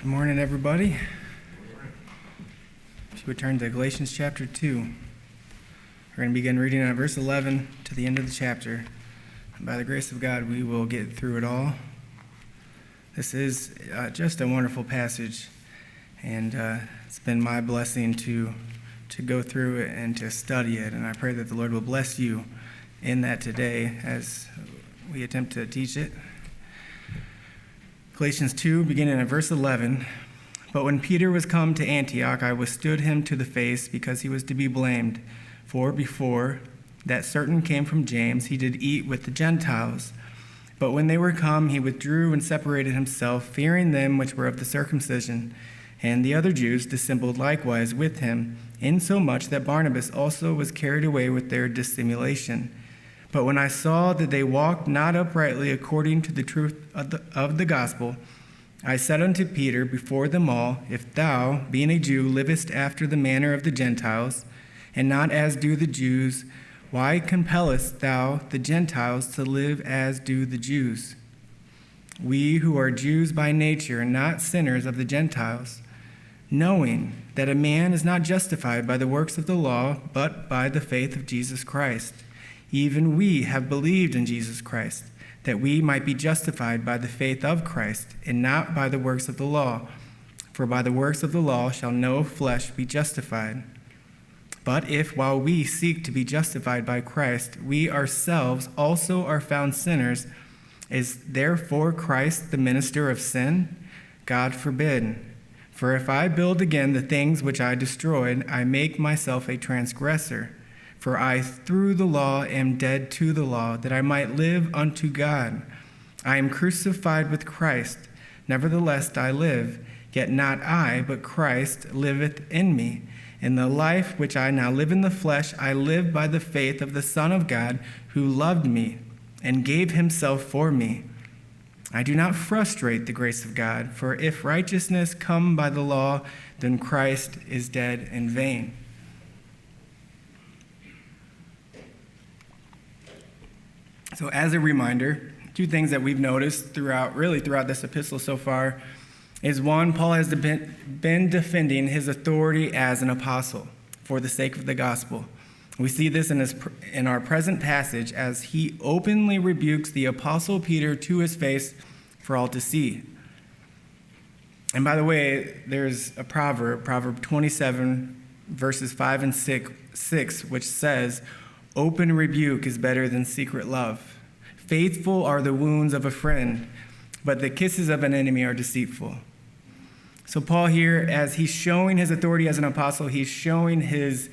Good morning, everybody. If you would turn to Galatians chapter 2, we're going to begin reading at verse 11 to the end of the chapter. And by the grace of God, we will get through it all. This is just a wonderful passage, and it's been my blessing to go through it and to study it. And I pray that the Lord will bless you in that today as we attempt to teach it. Galatians 2, beginning at verse 11. But when Peter was come to Antioch, I withstood him to the face, because he was to be blamed. For before that certain came from James, he did eat with the Gentiles. But when they were come, he withdrew and separated himself, fearing them which were of the circumcision. And the other Jews dissembled likewise with him, insomuch that Barnabas also was carried away with their dissimulation. But when I saw that they walked not uprightly according to the truth of the gospel, I said unto Peter before them all, If thou, being a Jew, livest after the manner of the Gentiles, and not as do the Jews, why compellest thou the Gentiles to live as do the Jews? We who are Jews by nature, and not sinners of the Gentiles, knowing that a man is not justified by the works of the law, but by the faith of Jesus Christ. Even we have believed in Jesus Christ, that we might be justified by the faith of Christ, and not by the works of the law. For by the works of the law shall no flesh be justified. But if, while we seek to be justified by Christ, we ourselves also are found sinners, is therefore Christ the minister of sin? God forbid. For if I build again the things which I destroyed, I make myself a transgressor. For I through the law am dead to the law, that I might live unto God. I am crucified with Christ. Nevertheless I live, yet not I, but Christ liveth in me. In the life which I now live in the flesh, I live by the faith of the Son of God, who loved me and gave himself for me. I do not frustrate the grace of God, for if righteousness come by the law, then Christ is dead in vain. So as a reminder, two things that we've noticed throughout this epistle so far is one, Paul has been defending his authority as an apostle for the sake of the gospel. We see this in our present passage as he openly rebukes the apostle Peter to his face for all to see. And by the way, there's a Proverb 27, verses 5 and 6, which says, Open rebuke is better than secret love. Faithful are the wounds of a friend, but the kisses of an enemy are deceitful. So Paul here, as he's showing his authority as an apostle, he's showing his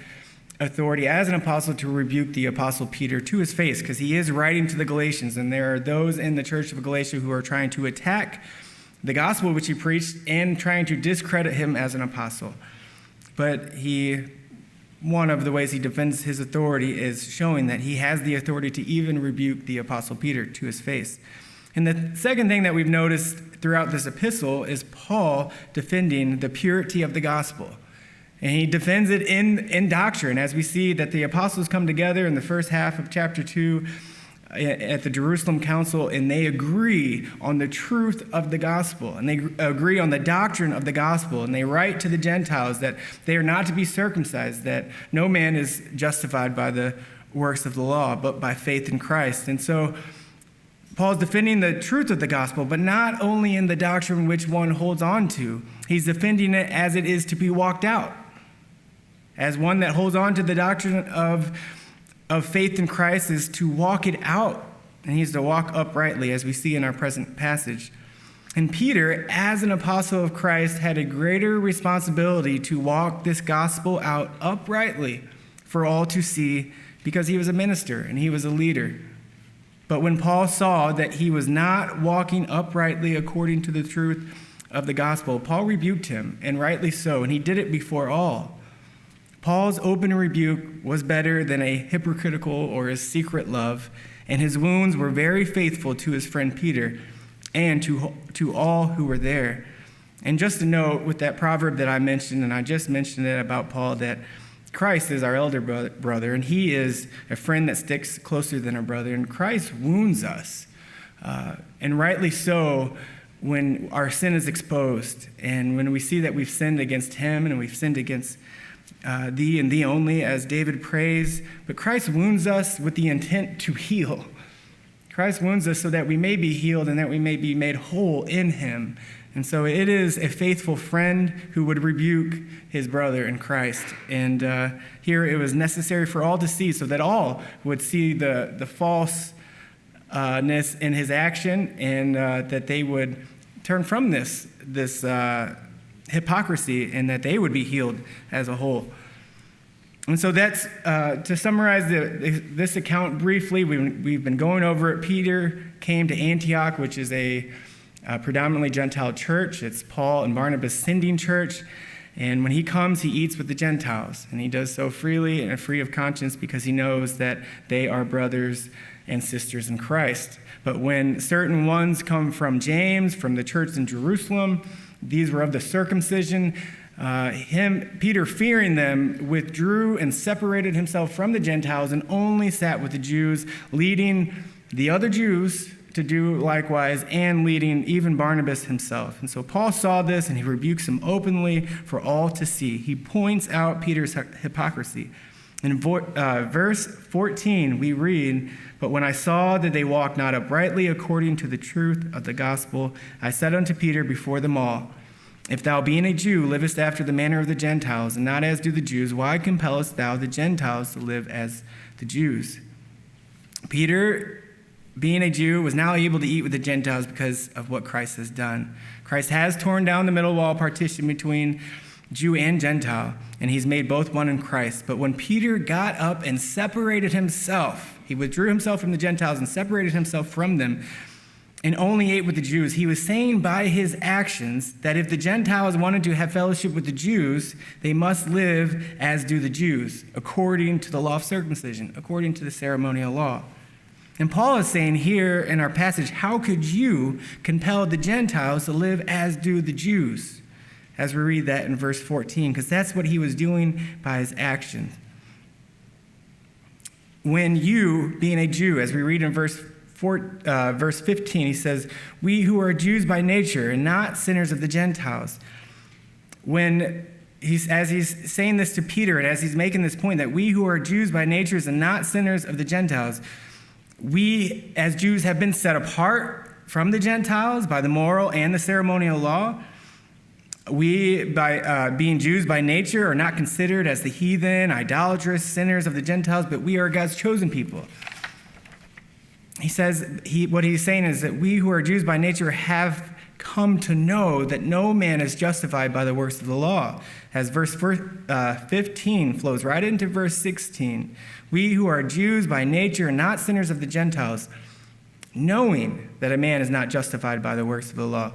authority as an apostle to rebuke the apostle Peter to his face, because he is writing to the Galatians, and there are those in the church of Galatia who are trying to attack the gospel which he preached and trying to discredit him as an apostle. But one of the ways he defends his authority is showing that he has the authority to even rebuke the apostle Peter to his face. And the second thing that we've noticed throughout this epistle is Paul defending the purity of the gospel. And he defends it in doctrine, as we see that the apostles come together in the first half of chapter 2 at the Jerusalem Council, and they agree on the truth of the gospel, and they agree on the doctrine of the gospel, and they write to the Gentiles that they are not to be circumcised, that no man is justified by the works of the law, but by faith in Christ. And so Paul's defending the truth of the gospel, but not only in the doctrine which one holds on to, he's defending it as it is to be walked out, as one that holds on to the doctrine of faith in Christ is to walk it out, and he's to walk uprightly, as we see in our present passage. And Peter, as an apostle of Christ, had a greater responsibility to walk this gospel out uprightly for all to see, because he was a minister and he was a leader. But when Paul saw that he was not walking uprightly according to the truth of the gospel, Paul rebuked him, and rightly so, and he did it before all. Paul's open rebuke was better than a hypocritical or a secret love, and his wounds were very faithful to his friend Peter and to all who were there. And just a note with that proverb that I mentioned, and I just mentioned it about Paul, that Christ is our elder brother, and he is a friend that sticks closer than a brother, and Christ wounds us. And rightly so, when our sin is exposed, and when we see that we've sinned against him and we've sinned against thee and thee only, as David prays. But Christ wounds us with the intent to heal. Christ wounds us so that we may be healed and that we may be made whole in him. And so it is a faithful friend who would rebuke his brother in Christ. And here it was necessary for all to see, so that all would see the falseness in his action, and that they would turn from this hypocrisy, and that they would be healed as a whole. And so that's, to summarize this account briefly, we've been going over it. Peter came to Antioch, which is a predominantly Gentile church. It's Paul and Barnabas' sending church. And when he comes, he eats with the Gentiles. And he does so freely and free of conscience, because he knows that they are brothers and sisters in Christ. But when certain ones come from James, from the church in Jerusalem, these were of the circumcision, Peter, fearing them, withdrew and separated himself from the Gentiles and only sat with the Jews, leading the other Jews to do likewise, and leading even Barnabas himself. And so Paul saw this, and he rebukes him openly for all to see. He points out Peter's hypocrisy. In verse 14, we read, "But when I saw that they walked not uprightly according to the truth of the gospel, I said unto Peter before them all, If thou, being a Jew, livest after the manner of the Gentiles, and not as do the Jews, why compellest thou the Gentiles to live as the Jews?" Peter, being a Jew, was now able to eat with the Gentiles because of what Christ has done. Christ has torn down the middle wall partition between Jew and Gentile, and he's made both one in Christ. But when Peter got up and separated himself, he withdrew himself from the Gentiles and separated himself from them, and only ate with the Jews, he was saying by his actions that if the Gentiles wanted to have fellowship with the Jews, they must live as do the Jews, according to the law of circumcision, according to the ceremonial law. And Paul is saying here in our passage, how could you compel the Gentiles to live as do the Jews? As we read that in verse 14, because that's what he was doing by his actions. When you, being a Jew, as we read in verse 15, he says, "We who are Jews by nature and not sinners of the Gentiles." As he's saying this to Peter, and as he's making this point that we who are Jews by nature and not sinners of the Gentiles, we as Jews have been set apart from the Gentiles by the moral and the ceremonial law. We, by being Jews by nature, are not considered as the heathen, idolatrous, sinners of the Gentiles, but we are God's chosen people. He says, what he's saying is that we who are Jews by nature have come to know that no man is justified by the works of the law. As verse 15 flows right into verse 16. We who are Jews by nature and not sinners of the Gentiles, knowing that a man is not justified by the works of the law.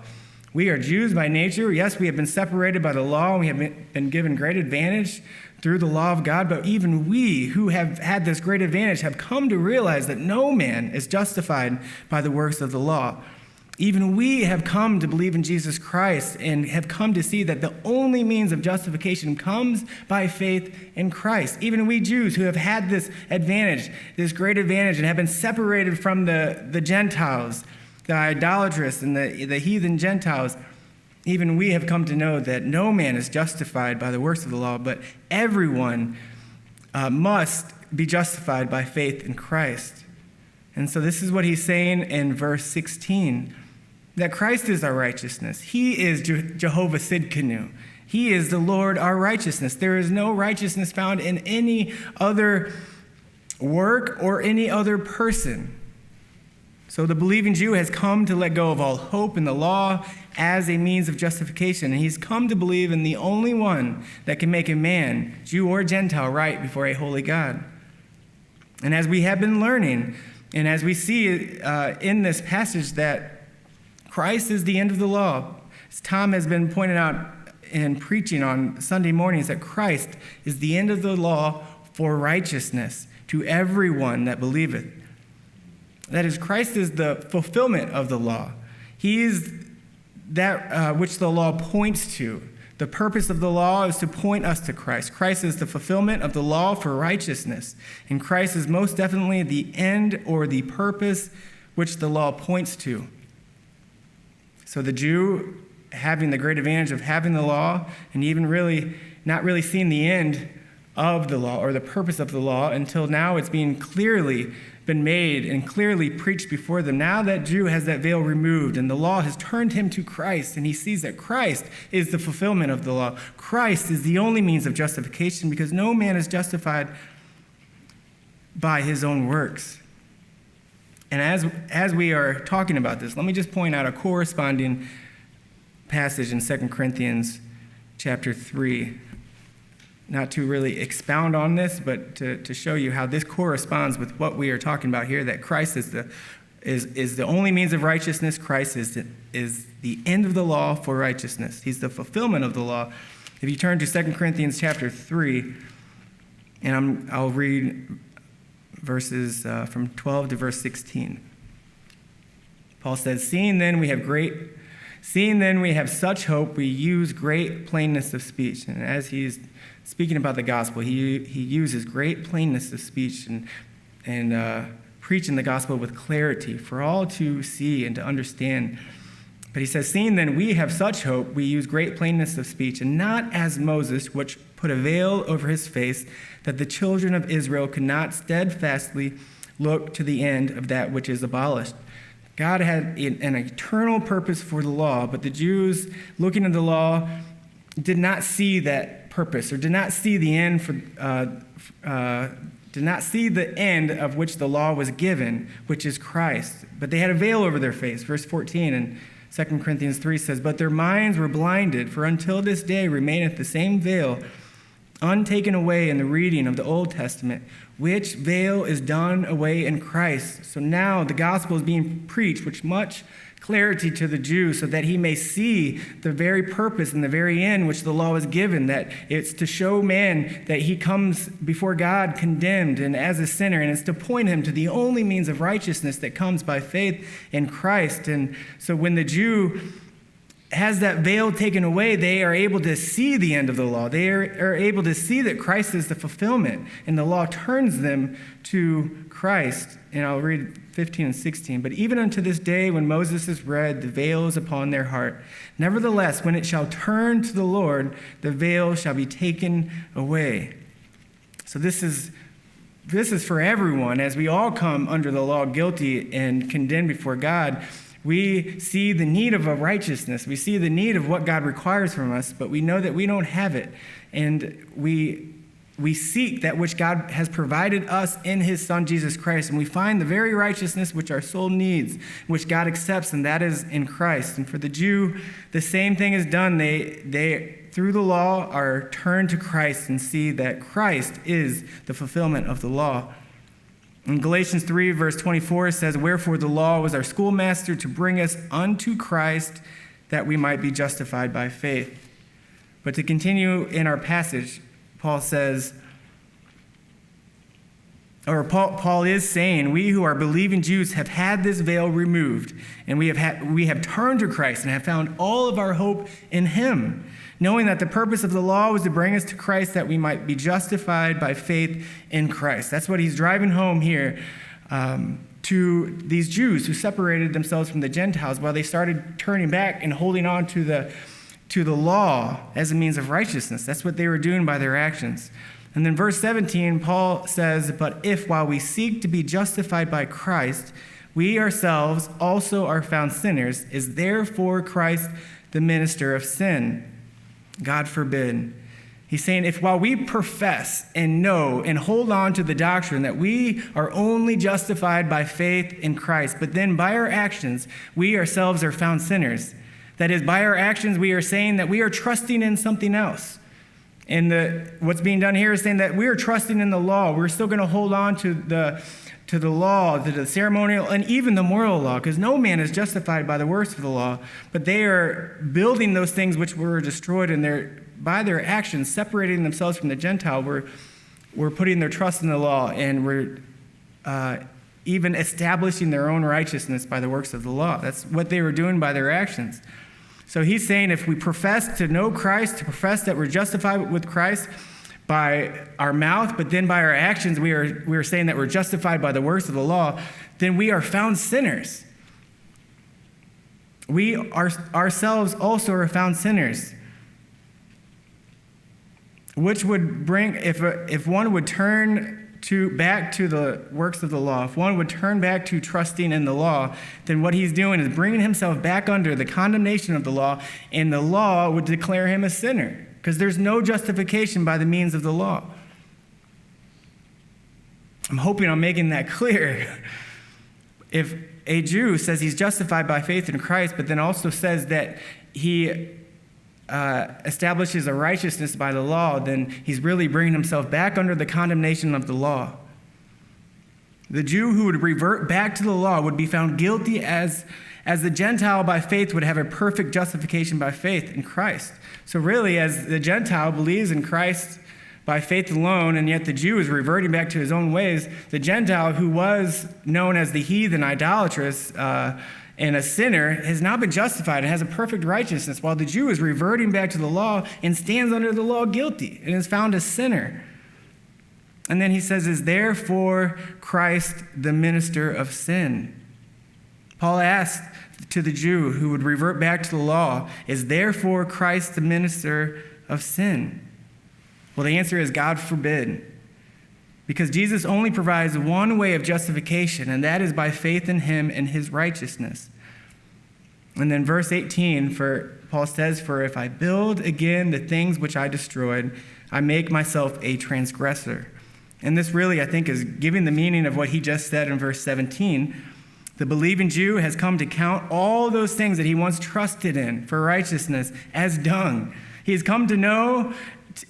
We are Jews by nature. Yes, we have been separated by the law, and we have been given great advantage through the law of God, but even we who have had this great advantage have come to realize that no man is justified by the works of the law. Even we have come to believe in Jesus Christ and have come to see that the only means of justification comes by faith in Christ. Even we Jews who have had this advantage, this great advantage, and have been separated from the Gentiles, the idolatrous and the heathen Gentiles, even we have come to know that no man is justified by the works of the law, but everyone must be justified by faith in Christ. And so this is what he's saying in verse 16, that Christ is our righteousness. He is Jehovah Sidkenu. He is the Lord our righteousness. There is no righteousness found in any other work or any other person. So the believing Jew has come to let go of all hope in the law as a means of justification. And he's come to believe in the only one that can make a man, Jew or Gentile, right before a holy God. And as we have been learning, and as we see in this passage that Christ is the end of the law, as Tom has been pointing out in preaching on Sunday mornings, that Christ is the end of the law for righteousness to everyone that believeth. That is, Christ is the fulfillment of the law. He is that which the law points to. The purpose of the law is to point us to Christ. Christ is the fulfillment of the law for righteousness. And Christ is most definitely the end or the purpose which the law points to. So the Jew having the great advantage of having the law and even really not really seeing the end of the law or the purpose of the law until now it's being clearly been made and clearly preached before them. Now that Jew has that veil removed and the law has turned him to Christ, and he sees that Christ is the fulfillment of the law. Christ is the only means of justification because no man is justified by his own works. And as we are talking about this, let me just point out a corresponding passage in 2 Corinthians chapter 3. Not to really expound on this, but to show you how this corresponds with what we are talking about here, that Christ is the only means of righteousness. Christ is the end of the law for righteousness. He's the fulfillment of the law. If you turn to 2 Corinthians chapter 3, and I'll read verses from 12 to verse 16. Paul says, Seeing then we have such hope, we use great plainness of speech. And as he's speaking about the gospel, he uses great plainness of speech and preaching the gospel with clarity for all to see and to understand. But he says, Seeing then we have such hope, we use great plainness of speech, and not as Moses, which put a veil over his face, that the children of Israel could not steadfastly look to the end of that which is abolished. God had an eternal purpose for the law, but the Jews, looking at the law, did not see that purpose, or did not see the end did not see the end of which the law was given, which is Christ. But they had a veil over their face. Verse 14 in 2 Corinthians 3 says, But their minds were blinded, for until this day remaineth the same veil, untaken away in the reading of the Old Testament, which veil is done away in Christ. So now the gospel is being preached with much clarity to the Jew, so that he may see the very purpose and the very end which the law is given, that it's to show man that he comes before God condemned and as a sinner, and it's to point him to the only means of righteousness that comes by faith in Christ. And so when the Jew has that veil taken away, they are able to see the end of the law. They are able to see that Christ is the fulfillment, and the law turns them to Christ. And I'll read 15 and 16. But even unto this day, when Moses is read, the veil is upon their heart. Nevertheless, when it shall turn to the Lord, the veil shall be taken away. So this is for everyone. As we all come under the law guilty and condemned before God, we see the need of a righteousness. We see the need of what God requires from us, but we know that we don't have it. And we seek that which God has provided us in his Son, Jesus Christ. And we find the very righteousness which our soul needs, which God accepts, and that is in Christ. And for the Jew, the same thing is done. They through the law, are turned to Christ and see that Christ is the fulfillment of the law. In Galatians 3, verse 24, it says, Wherefore the law was our schoolmaster to bring us unto Christ, that we might be justified by faith. But to continue in our passage, Paul says, Paul is saying, we who are believing Jews have had this veil removed, and we have turned to Christ and have found all of our hope in him, knowing that the purpose of the law was to bring us to Christ, that we might be justified by faith in Christ. That's what he's driving home here to these Jews who separated themselves from the Gentiles while they started turning back and holding on to the law as a means of righteousness. That's what they were doing by their actions. And then verse 17, Paul says, But if while we seek to be justified by Christ, we ourselves also are found sinners, is therefore Christ the minister of sin? God forbid. He's saying, if while we profess and know and hold on to the doctrine that we are only justified by faith in Christ, but then by our actions, we ourselves are found sinners. That is, by our actions, we are saying that we are trusting in something else. And what's being done here is saying that we are trusting in the law. We're still going to hold on to the law, to the ceremonial, and even the moral law, because no man is justified by the works of the law. But they are building those things which were destroyed, and by their actions, separating themselves from the Gentile, we're putting their trust in the law, and we're even establishing their own righteousness by the works of the law. That's what they were doing by their actions. So he's saying if we profess to know Christ, to profess that we're justified with Christ by our mouth, but then by our actions we are saying that we're justified by the works of the law, then we are found sinners. we ourselves also are found sinners, which would bring, if one would turn back to the works of the law, if one would turn back to trusting in the law, then what he's doing is bringing himself back under the condemnation of the law, and the law would declare him a sinner, because there's no justification by the means of the law. I'm hoping I'm making that clear. If a Jew says he's justified by faith in Christ, but then also says that he establishes a righteousness by the law, then he's really bringing himself back under the condemnation of the law. The Jew who would revert back to the law would be found guilty as the Gentile by faith would have a perfect justification by faith in Christ. So really, as the Gentile believes in Christ by faith alone, and yet the Jew is reverting back to his own ways, the Gentile, who was known as the heathen, idolatrous, and a sinner, has now been justified and has a perfect righteousness, while the Jew is reverting back to the law and stands under the law guilty and is found a sinner. And then he says, is therefore Christ the minister of sin? Paul asked to the Jew who would revert back to the law, is therefore Christ the minister of sin? Well, the answer is God forbid. Because Jesus only provides one way of justification, and that is by faith in him and his righteousness. And then verse 18, Paul says, for if I build again the things which I destroyed, I make myself a transgressor. And this really, I think, is giving the meaning of what he just said in verse 17. The believing Jew has come to count all those things that he once trusted in for righteousness as dung. He has come to know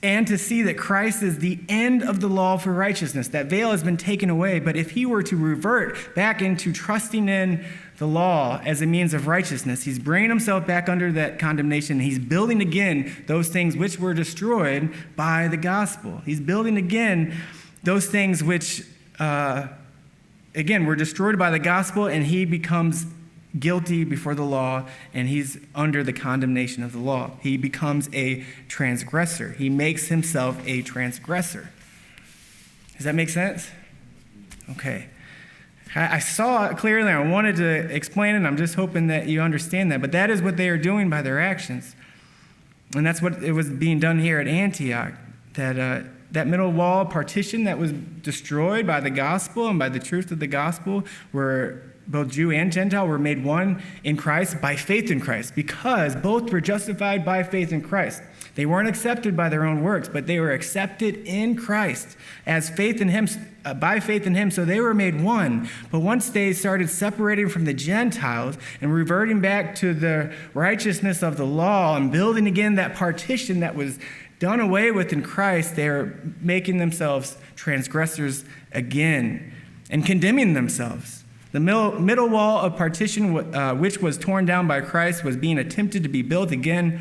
and to see that Christ is the end of the law for righteousness. That veil has been taken away, but if he were to revert back into trusting in the law as a means of righteousness, he's bringing himself back under that condemnation. He's building again those things which were destroyed by the gospel. He's building again those things which, again, were destroyed by the gospel, and he becomes guilty before the law, and he's under the condemnation of the law. He becomes a transgressor. He makes himself a transgressor. Does that make sense? Okay. I saw it clearly. I wanted to explain it. I'm just hoping that you understand that. But that is what they are doing by their actions. And that's what it was being done here at Antioch. That middle wall partition that was destroyed by the gospel and by the truth of the gospel, where both Jew and Gentile were made one in Christ by faith in Christ, because both were justified by faith in Christ. They weren't accepted by their own works, but they were accepted in Christ as faith in him, by faith in him, so they were made one. But once they started separating from the Gentiles and reverting back to the righteousness of the law and building again that partition that was done away with in Christ, they are making themselves transgressors again and condemning themselves. The middle wall of partition, which was torn down by Christ, was being attempted to be built again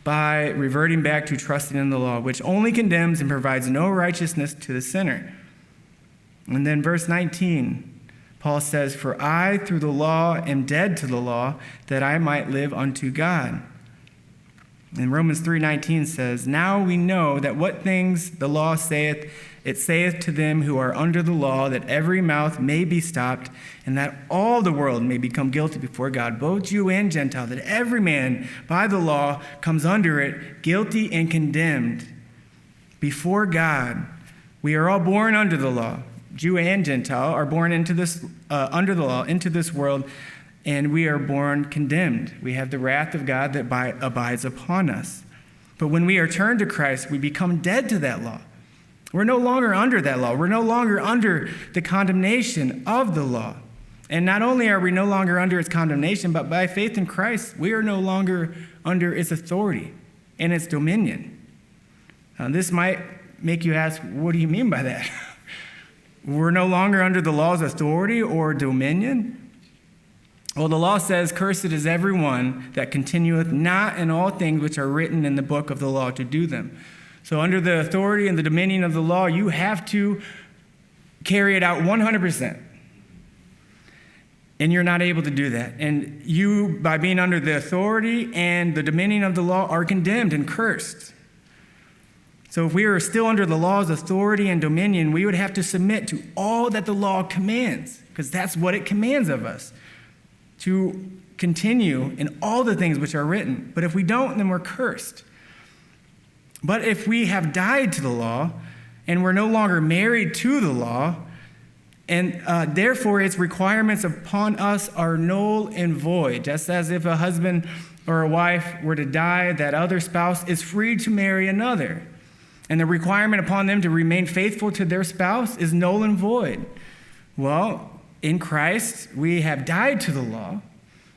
by reverting back to trusting in the law, which only condemns and provides no righteousness to the sinner. And then verse 19, Paul says, for I, through the law, am dead to the law, that I might live unto God. And Romans 3:19 says, now we know that what things the law saith, it saith to them who are under the law, that every mouth may be stopped, and that all the world may become guilty before God, both Jew and Gentile, that every man by the law comes under it, guilty and condemned before God. We are all born under the law. Jew and Gentile are born into this under the law, into this world, and we are born condemned. We have the wrath of God that abides upon us. But when we are turned to Christ, we become dead to that law. We're no longer under that law. We're no longer under the condemnation of the law. And not only are we no longer under its condemnation, but by faith in Christ, we are no longer under its authority and its dominion. This might make you ask, what do you mean by that? We're no longer under the law's authority or dominion? Well, the law says, cursed is everyone that continueth not in all things which are written in the book of the law to do them. So under the authority and the dominion of the law, you have to carry it out 100%. And you're not able to do that. And you, by being under the authority and the dominion of the law, are condemned and cursed. So if we were still under the law's authority and dominion, we would have to submit to all that the law commands, because that's what it commands of us. to continue in all the things which are written. But if we don't, then we're cursed. But if we have died to the law, and we're no longer married to the law, and therefore its requirements upon us are null and void, just as if a husband or a wife were to die, that other spouse is free to marry another. And the requirement upon them to remain faithful to their spouse is null and void. Well, in Christ, we have died to the law.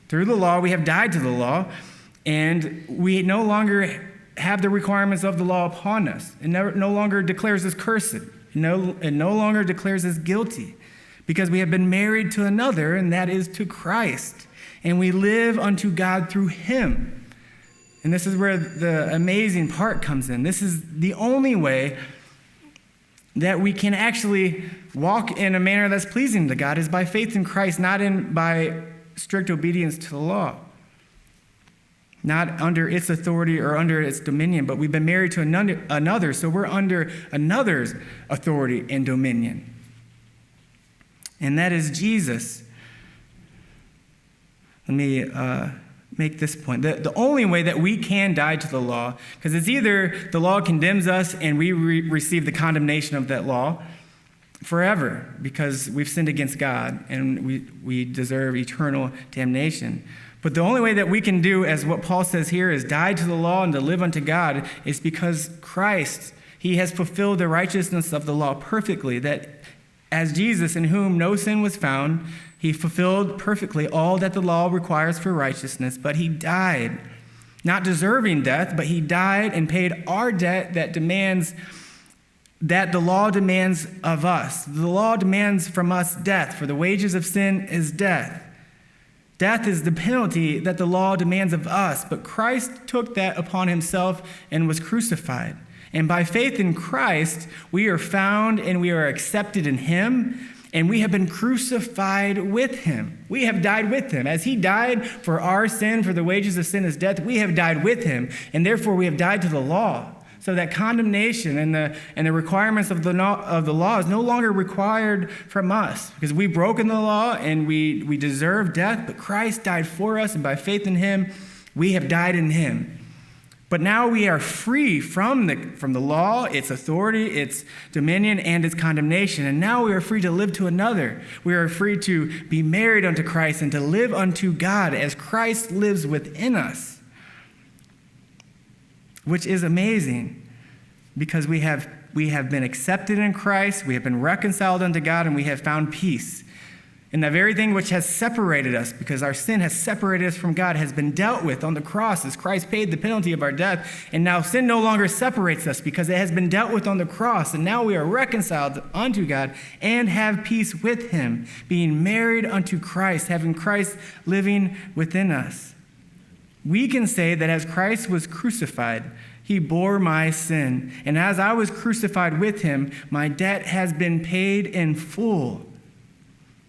Through the law, we have died to the law, and we no longer have the requirements of the law upon us. It no longer declares us cursed. It no longer declares us guilty, because we have been married to another, and that is to Christ. And we live unto God through him. And this is where the amazing part comes in. This is the only way that we can actually walk in a manner that's pleasing to God, is by faith in Christ, not by strict obedience to the law. Not under its authority or under its dominion, but we've been married to another, so we're under another's authority and dominion. And that is Jesus. Let me make this point. The only way that we can die to the law, because it's either the law condemns us and we receive the condemnation of that law forever because we've sinned against God and we deserve eternal damnation. But the only way that we can do, as what Paul says here, is die to the law and to live unto God, is because Christ, he has fulfilled the righteousness of the law perfectly, that as Jesus, in whom no sin was found, he fulfilled perfectly all that the law requires for righteousness, but he died, not deserving death, but he died and paid our debt that the law demands of us. The law demands from us death, for the wages of sin is death. Death is the penalty that the law demands of us, but Christ took that upon himself and was crucified. And by faith in Christ, we are found and we are accepted in him, and we have been crucified with him. We have died with him. As he died for our sin, for the wages of sin is death, we have died with him, and therefore we have died to the law. So that condemnation and the requirements of the law is no longer required from us, because we've broken the law and we deserve death, but Christ died for us, and by faith in him, we have died in him. But now we are free from the law, its authority, its dominion, and its condemnation. And now we are free to live to another. We are free to be married unto Christ and to live unto God as Christ lives within us, which is amazing, because we have been accepted in Christ, we have been reconciled unto God, and we have found peace. And the very thing which has separated us, because our sin has separated us from God, has been dealt with on the cross as Christ paid the penalty of our death. And now sin no longer separates us, because it has been dealt with on the cross. And now we are reconciled unto God and have peace with him, being married unto Christ, having Christ living within us. We can say that as Christ was crucified, he bore my sin. And as I was crucified with him, my debt has been paid in full.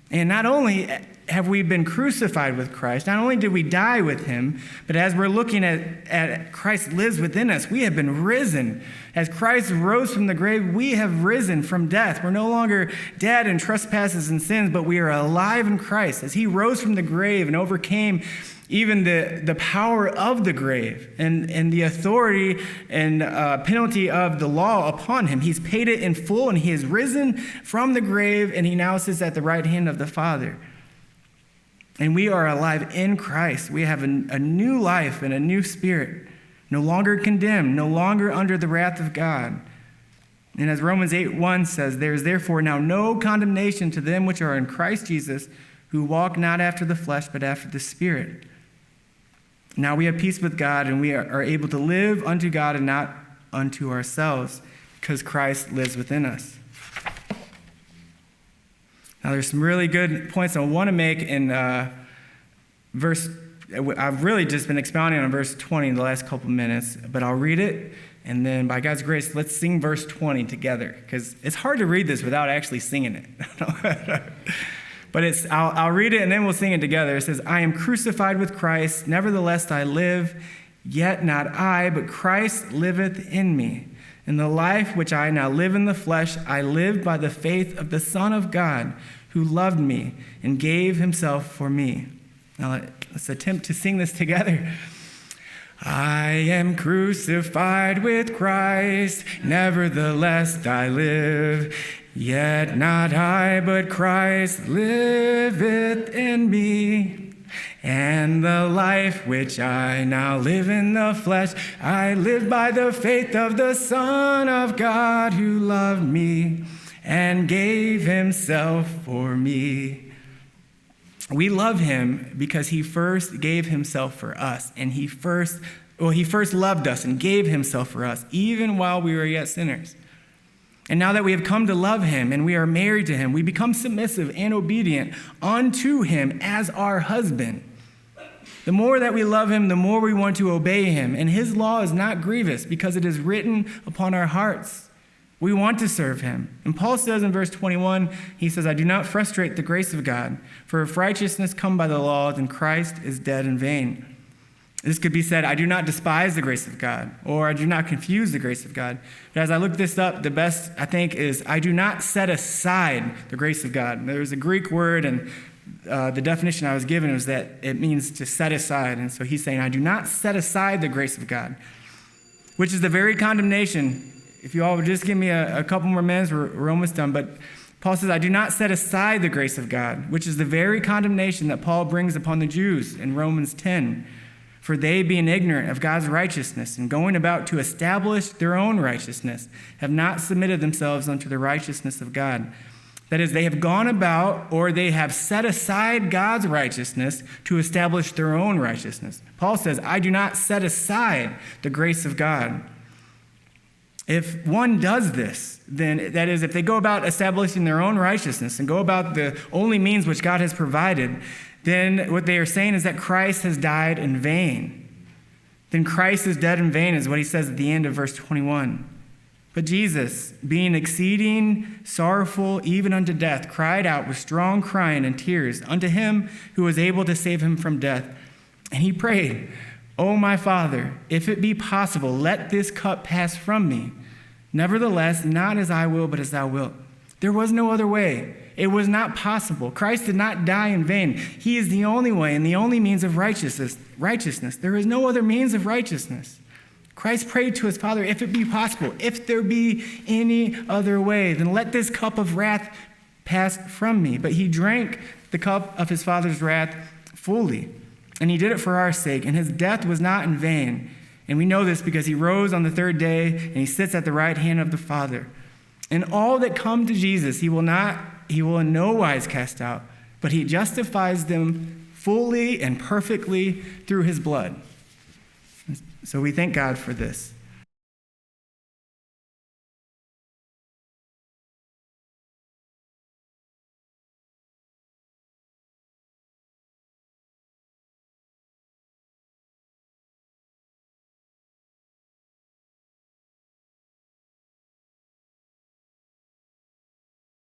And not only have we been crucified with Christ, not only did we die with him, but as we're looking at Christ lives within us, we have been risen. As Christ rose from the grave, we have risen from death. We're no longer dead in trespasses and sins, but we are alive in Christ. As he rose from the grave and overcame even the power of the grave and the authority and penalty of the law upon him, he's paid it in full, and he has risen from the grave, and he now sits at the right hand of the Father. And we are alive in Christ. We have a new life and a new spirit, no longer condemned, no longer under the wrath of God. And as Romans 8:1 says, there is therefore now no condemnation to them which are in Christ Jesus, who walk not after the flesh, but after the Spirit. Now we have peace with God, and we are able to live unto God and not unto ourselves, because Christ lives within us. Now there's some really good points I want to make in verse. I've really just been expounding on verse 20 in the last couple minutes, but I'll read it, and then by God's grace, let's sing verse 20 together, because it's hard to read this without actually singing it. But I'll read it and then we'll sing it together. It says, I am crucified with Christ, nevertheless I live, yet not I, but Christ liveth in me. In the life which I now live in the flesh, I live by the faith of the Son of God, who loved me and gave himself for me. Now let's attempt to sing this together. I am crucified with Christ, nevertheless I live. Yet not I, but Christ liveth in me. And the life which I now live in the flesh, I live by the faith of the Son of God who loved me and gave himself for me. We love him because he first gave himself for us, and he first loved us and gave himself for us, even while we were yet sinners. And now that we have come to love him and we are married to him, we become submissive and obedient unto him as our husband. The more that we love him, the more we want to obey him. And his law is not grievous because it is written upon our hearts. We want to serve him. And Paul says in verse 21, he says, I do not frustrate the grace of God, for if righteousness come by the law, then Christ is dead in vain. This could be said, I do not despise the grace of God, or I do not confuse the grace of God. But as I looked this up, the best, I think, is I do not set aside the grace of God. There's a Greek word, and the definition I was given was that it means to set aside. And so he's saying, I do not set aside the grace of God, which is the very condemnation. If you all would just give me a couple more minutes, we're almost done. But Paul says, I do not set aside the grace of God, which is the very condemnation that Paul brings upon the Jews in Romans 10. For they, being ignorant of God's righteousness and going about to establish their own righteousness, have not submitted themselves unto the righteousness of God. That is, they have gone about, or they have set aside God's righteousness to establish their own righteousness. Paul says, I do not set aside the grace of God. If one does this, then that is, if they go about establishing their own righteousness and go about the only means which God has provided, then what they are saying is that Christ has died in vain. Then Christ is dead in vain is what he says at the end of verse 21. But Jesus, being exceeding sorrowful even unto death, cried out with strong crying and tears unto him who was able to save him from death. And he prayed, O my Father, if it be possible, let this cup pass from me. Nevertheless, not as I will, but as thou wilt. There was no other way. It was not possible. Christ did not die in vain. He is the only way and the only means of righteousness. There is no other means of righteousness. Christ prayed to his Father, if it be possible, if there be any other way, then let this cup of wrath pass from me. But he drank the cup of his Father's wrath fully. And he did it for our sake, and his death was not in vain. And we know this because he rose on the third day, and he sits at the right hand of the Father. And all that come to Jesus, he will in no wise cast out, but he justifies them fully and perfectly through his blood. So we thank God for this.